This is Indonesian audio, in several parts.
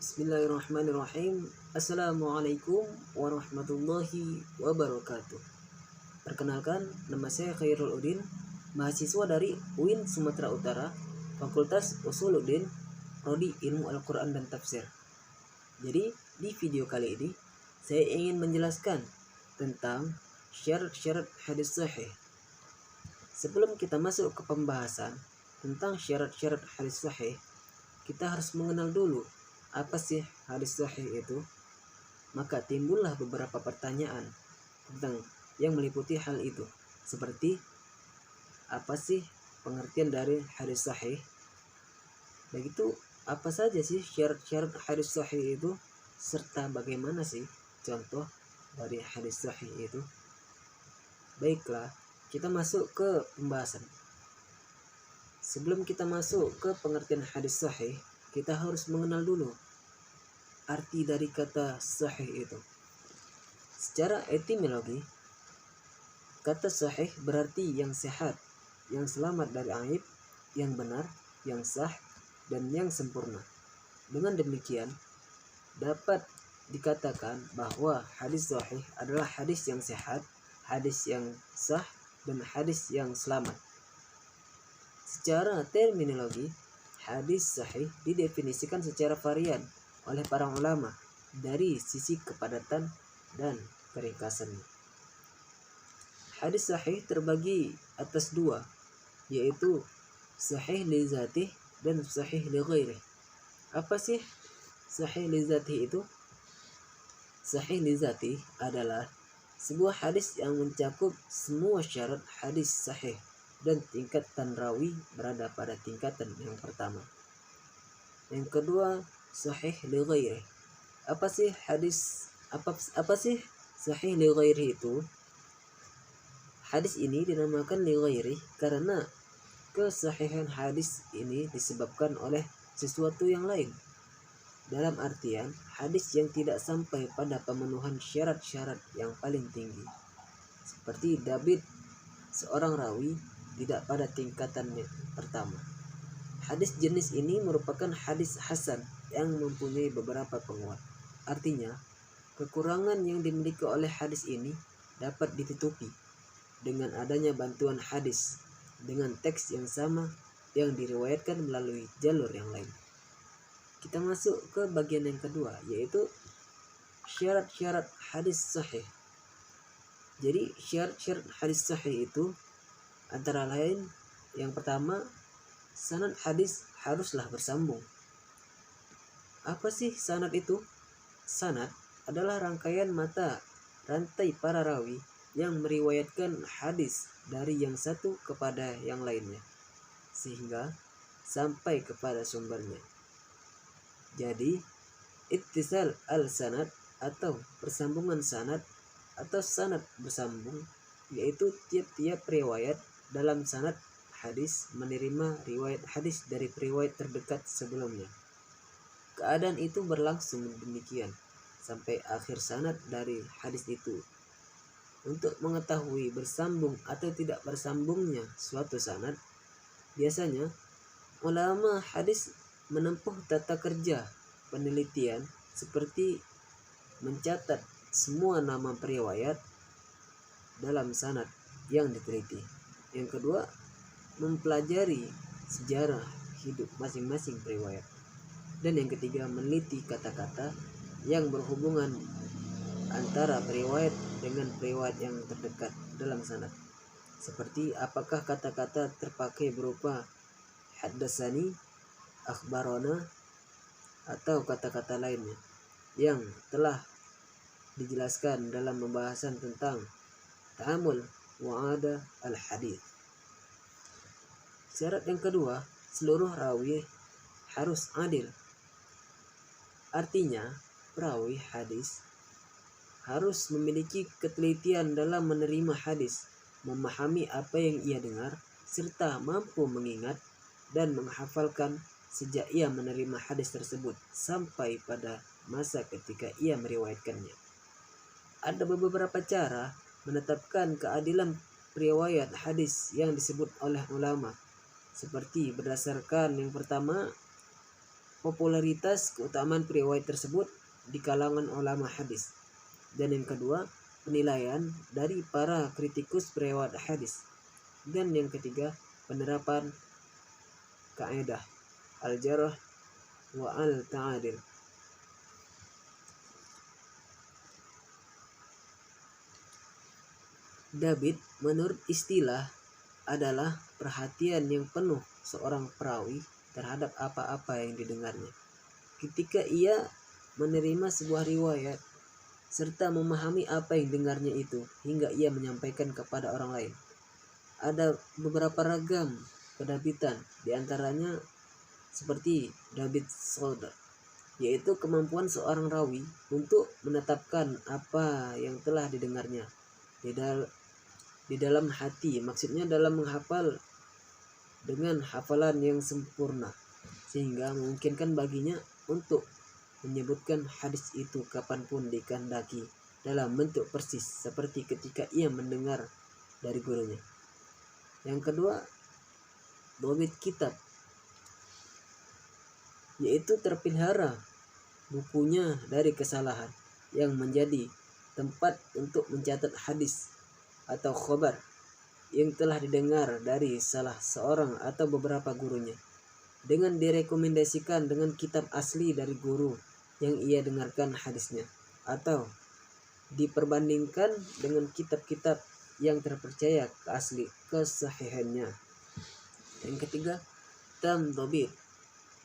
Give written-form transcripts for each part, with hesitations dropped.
Bismillahirrahmanirrahim. Assalamualaikum warahmatullahi wabarakatuh. Perkenalkan, nama saya Khairul Udin, mahasiswa dari UIN Sumatera Utara, Fakultas Usuluddin, Prodi Ilmu Al-Quran dan Tafsir. Jadi, di video kali ini, saya ingin menjelaskan tentang syarat-syarat hadis sahih. Sebelum kita masuk ke pembahasan tentang syarat-syarat hadis sahih, kita harus mengenal dulu apa sih hadis sahih itu. Maka timbullah beberapa pertanyaan tentang yang meliputi hal itu, seperti apa sih pengertian dari hadis sahih, begitu apa saja sih syarat-syarat hadis sahih itu, serta bagaimana sih contoh dari hadis sahih itu. Baiklah, kita masuk ke pembahasan. Sebelum kita masuk ke pengertian hadis sahih, kita harus mengenal dulu arti dari kata sahih itu. Secara etimologi, kata sahih berarti yang sehat, yang selamat dari aib, yang benar, yang sah, dan yang sempurna. Dengan demikian, dapat dikatakan bahwa hadis sahih adalah hadis yang sehat, hadis yang sah, dan hadis yang selamat. Secara terminologi, hadis sahih didefinisikan secara varian oleh para ulama dari sisi kepadatan dan keringkasannya. Hadis sahih terbagi atas dua, yaitu sahih li zatih dan sahih li ghairih. Apa sih sahih li zatih itu? Sahih li zatih adalah sebuah hadis yang mencakup semua syarat hadis sahih dan tingkatan rawi berada pada tingkatan yang pertama. Yang kedua, sahih li ghairi. Apa sih sahih li ghairi itu? Hadis ini dinamakan li ghairi karena kesahihan hadis ini disebabkan oleh sesuatu yang lain. Dalam artian, hadis yang tidak sampai pada pemenuhan syarat-syarat yang paling tinggi. Seperti David, seorang rawi, tidak pada tingkatan pertama. Hadis jenis ini merupakan hadis hasan yang mempunyai beberapa penguat. Artinya, kekurangan yang dimiliki oleh hadis ini dapat ditutupi dengan adanya bantuan hadis dengan teks yang sama yang diriwayatkan melalui jalur yang lain. Kita masuk ke bagian yang kedua, yaitu syarat-syarat hadis sahih. Jadi syarat-syarat hadis sahih itu antara lain, yang pertama, sanad hadis haruslah bersambung. Apa sih sanad itu? Sanad adalah rangkaian mata rantai para rawi yang meriwayatkan hadis dari yang satu kepada yang lainnya, sehingga sampai kepada sumbernya. Jadi, ittisal al-sanad atau persambungan sanad atau sanad bersambung, yaitu tiap-tiap riwayat dalam sanad hadis menerima riwayat hadis dari periwayat terdekat sebelumnya. Keadaan itu berlangsung demikian sampai akhir sanad dari hadis itu. Untuk mengetahui bersambung atau tidak bersambungnya suatu sanad, biasanya ulama hadis menempuh tata kerja penelitian seperti mencatat semua nama periwayat dalam sanad yang diteliti. Yang kedua, mempelajari sejarah hidup masing-masing periwayat. Dan yang ketiga, meneliti kata-kata yang berhubungan antara periwayat dengan periwayat yang terdekat dalam sanad. Seperti apakah kata-kata terpakai berupa haddatsani, akhbarana, atau kata-kata lainnya yang telah dijelaskan dalam pembahasan tentang ta'amul wa'ada al-hadith. Syarat yang kedua, seluruh rawi harus adil. Artinya, perawi hadis harus memiliki ketelitian dalam menerima hadis, memahami apa yang ia dengar, serta mampu mengingat dan menghafalkan sejak ia menerima hadis tersebut sampai pada masa ketika ia meriwayatkannya. Ada beberapa cara menetapkan keadilan riwayat hadis yang disebut oleh ulama, seperti berdasarkan yang pertama, popularitas keutamaan riwayat tersebut di kalangan ulama hadis. Dan yang kedua, penilaian dari para kritikus riwayat hadis. Dan yang ketiga, penerapan kaidah al-jarh wa al-ta'dil. Dabit menurut istilah adalah perhatian yang penuh seorang perawi terhadap apa-apa yang didengarnya. Ketika ia menerima sebuah riwayat serta memahami apa yang dengarnya itu hingga ia menyampaikan kepada orang lain. Ada beberapa ragam kedabitan, diantaranya seperti dabit sodar, yaitu kemampuan seorang rawi untuk menetapkan apa yang telah didengarnya di dalam hati, maksudnya dalam menghafal dengan hafalan yang sempurna, sehingga memungkinkan baginya untuk menyebutkan hadis itu kapanpun dikehendaki dalam bentuk persis seperti ketika ia mendengar dari gurunya. Yang kedua, dhabit kitab, yaitu terpelihara bukunya dari kesalahan yang menjadi tempat untuk mencatat hadis atau khobar yang telah didengar dari salah seorang atau beberapa gurunya, dengan direkomendasikan dengan kitab asli dari guru yang ia dengarkan hadisnya, atau diperbandingkan dengan kitab-kitab yang terpercaya kesahihannya. Yang ketiga, tam dhabit,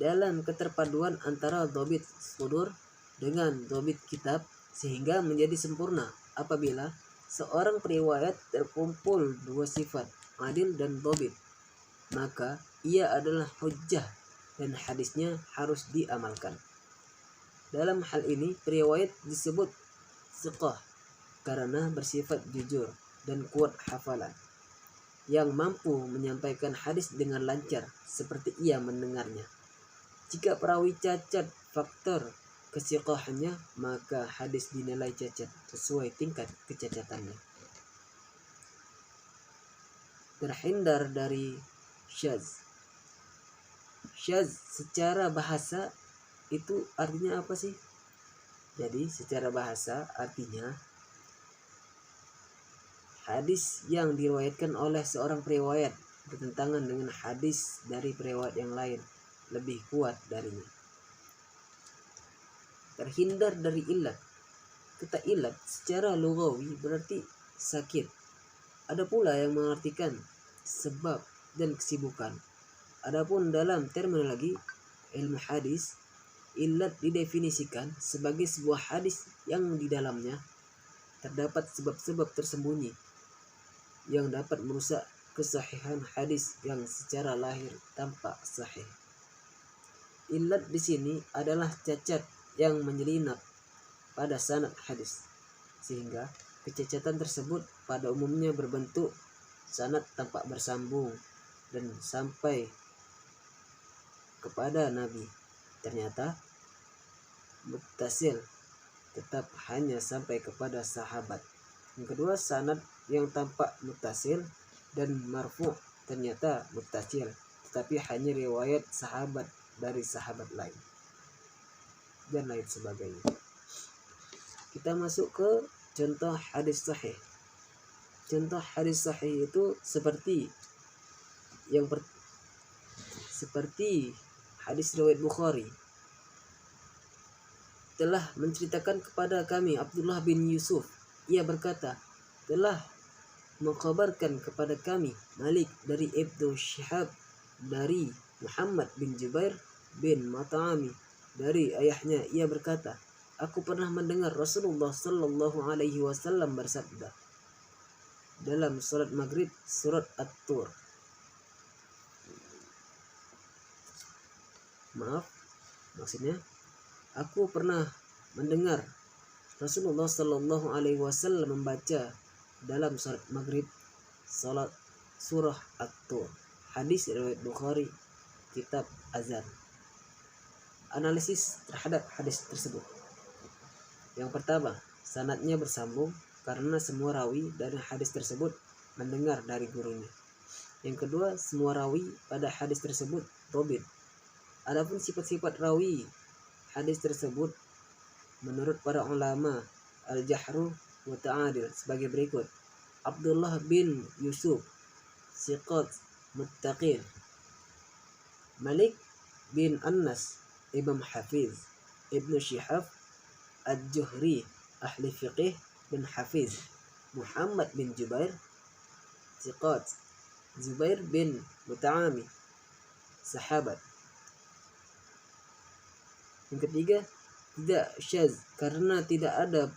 dalam keterpaduan antara dhabit sudur dengan dhabit kitab sehingga menjadi sempurna apabila seorang periwayat terkumpul dua sifat, adil dan dhabit, maka ia adalah hujjah dan hadisnya harus diamalkan. Dalam hal ini periwayat disebut thiqah karena bersifat jujur dan kuat hafalan, yang mampu menyampaikan hadis dengan lancar seperti ia mendengarnya. Jika perawi cacat faktor kesiqahannya, maka hadis dinilai cacat sesuai tingkat kecacatannya. Terhindar dari syadz. Syadz secara bahasa itu artinya apa sih? Jadi secara bahasa artinya hadis yang diriwayatkan oleh seorang periwayat bertentangan dengan hadis dari periwayat yang lain lebih kuat darinya. Terhindar dari ilat. Kata ilat secara lughawi berarti sakit. Ada pula yang mengartikan sebab dan kesibukan. Adapun dalam terminologi ilmu hadis, ilat didefinisikan sebagai sebuah hadis yang di dalamnya terdapat sebab-sebab tersembunyi yang dapat merusak kesahihan hadis yang secara lahir tampak sahih. Ilat di sini adalah cacat yang menyelinap pada sanad hadis, sehingga kecacatan tersebut pada umumnya berbentuk sanad tampak bersambung dan sampai kepada Nabi. Ternyata muttasil tetap hanya sampai kepada sahabat. Yang kedua, sanad yang tampak muttasil dan marfu' ternyata muttasil, tetapi hanya riwayat sahabat dari sahabat lain dan lain sebagainya. Kita masuk ke contoh hadis sahih. Contoh hadis sahih itu seperti hadis riwayat Bukhari. Telah menceritakan kepada kami Abdullah bin Yusuf, ia berkata, telah mengkhabarkan kepada kami Malik dari Ibnu Syihab dari Muhammad bin Jubair bin Mat'ami dari ayahnya, ia berkata, aku pernah mendengar Rasulullah sallallahu alaihi wasallam bersabda dalam salat maghrib surat At-Tur. Maksudnya aku pernah mendengar Rasulullah sallallahu alaihi wasallam membaca dalam salat maghrib salat surah At-Tur. Hadis riwayat Bukhari, kitab Azan. Analisis terhadap hadis tersebut. Yang pertama, sanadnya bersambung karena semua rawi dari hadis tersebut mendengar dari gurunya. Yang kedua, semua rawi pada hadis tersebut dhabit, Adapun sifat-sifat rawi hadis tersebut menurut para ulama al-jahru wa ta'adil sebagai berikut. Abdullah bin Yusuf siqat muttaqin. Malik bin Anas Imam Hafiz. Ibnu Syihab Al-Juhri ahli fiqih bin Hafiz. Muhammad bin Jubair siqat. Zubair bin Mut'ami sahabat. Yang ketiga, tidak syaz karena tidak ada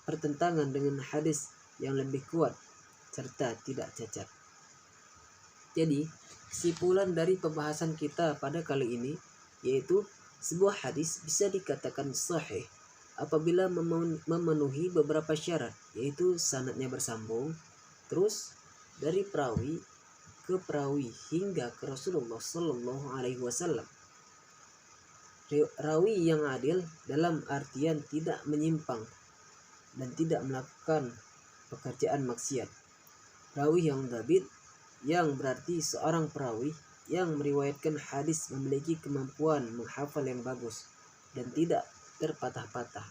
pertentangan dengan hadis yang lebih kuat serta tidak cacat. Jadi, kesimpulan dari pembahasan kita pada kali ini yaitu sebuah hadis bisa dikatakan sahih apabila memenuhi beberapa syarat, yaitu sanadnya bersambung, terus dari perawi ke perawi hingga ke Rasulullah Shallallahu Alaihi Wasallam. Rawi yang adil dalam artian tidak menyimpang dan tidak melakukan pekerjaan maksiat. Rawi yang dhabit yang berarti seorang perawi yang meriwayatkan hadis memiliki kemampuan menghafal yang bagus dan tidak terpatah-patah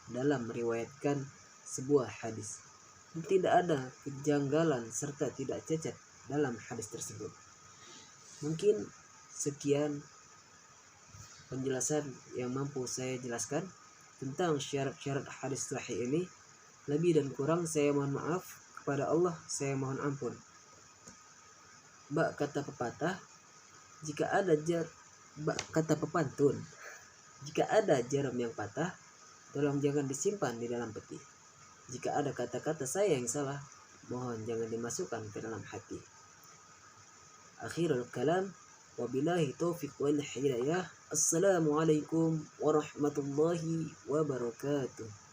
dalam meriwayatkan sebuah hadis. Dan tidak ada kejanggalan serta tidak cacat dalam hadis tersebut. Mungkin sekian penjelasan yang mampu saya jelaskan tentang syarat-syarat hadis sahih ini. Lebih dan kurang saya mohon maaf, kepada Allah saya mohon ampun. Kata pepatah, kata pepantun, jika ada jarum yang patah, tolong jangan disimpan di dalam peti. Jika ada kata-kata saya yang salah, mohon jangan dimasukkan ke dalam hati. Akhirul kalam, wabillahi taufiq wal hidayah. Assalamualaikum warahmatullahi wabarakatuh.